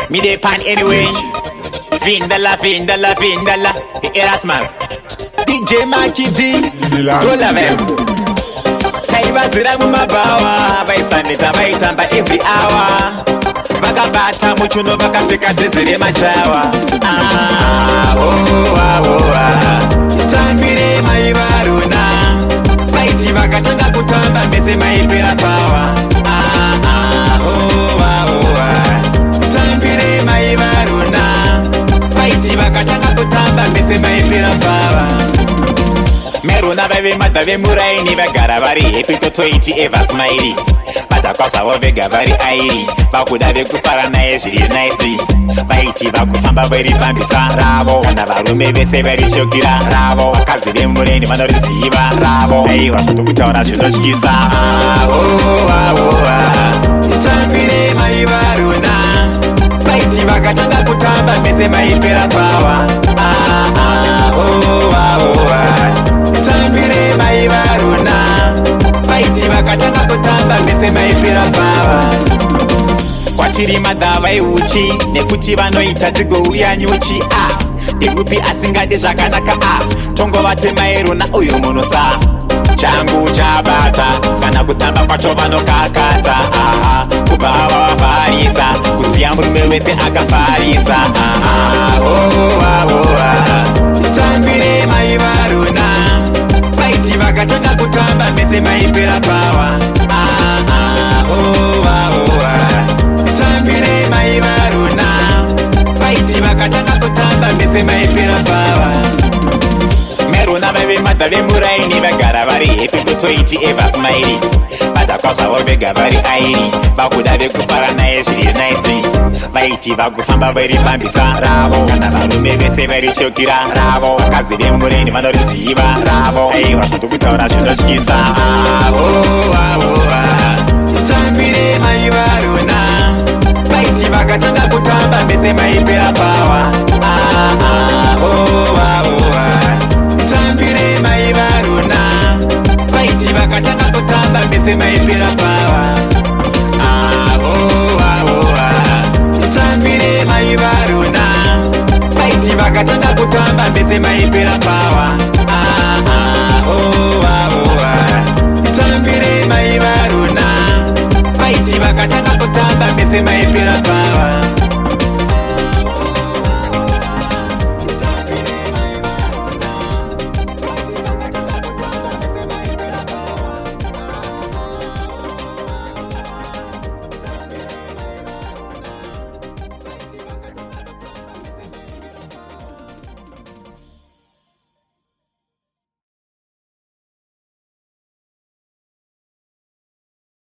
Me dey pan anyway. Vindala, vindala, vindala. Erasmus. DJ Maki D. Rolla Vest. Kaiba zira mumabawa. Baisanita baitamba every hour. Bakabata muchuno bakafika tezire machawa. Tambire maibaruna. Baiti bakatanga kutamba mese maipera power. Tambire maibaruna. Baiti bakatanga kutamba mese maipera power. Meruna baby matabe muraini bagara bari epito 20 eva smiley. Batakwasa wovega bari airi. Bakudabe kufara naye shiri nicely. Baiti bakufamba bari bambisa rabo. Kana barume bese bari chokira rabo. Wakazi bemureni manorisiba rabo. Aiwa kutukutaona shinoshikisa. Tambire maibaruna. Baiti bakatanga kutamba mese maipera power. Tambire maibaruna. Baiti bakatanga kutamba mese maipera power. Kwatiri madava euchi nekuti vanoita dzigo uya nyuchi Degupi asingade zvakanaka Tongo vatema erona uyo munosa Changu chabata kana kutamba kwacho vanokakata Kubava wafarisa kutsiya murume wese akafarisa Tambire maibaruna. Baiti vakatanga kutamba mese maipera power. Tambire maibaruna. Baiti vakatanga kutamba mese maipera power. Meruna baby matabe muraini bagara bari epito 20 eva smiley. Batakwasa wovega bari airi. Bakudabe kufara naye shiri nicely. Baiti bakufamba bari bambisa rabo. Kana barume bese bari chokira rabo. Wakazi bemureni manorisiba rabo. Aiwa kutukutaona shinoshikisa. Tambire maibaruna. Baiti bakatanga kutamba mese maipera power. Tambire maibaruna. Baiti bakatanga kutamba mese maipera power. Tambire maibaruna. Baiti bakatanga kutamba mese maipera power. Tambire maibaruna. Baiti bakatanga kutamba mese maipera power.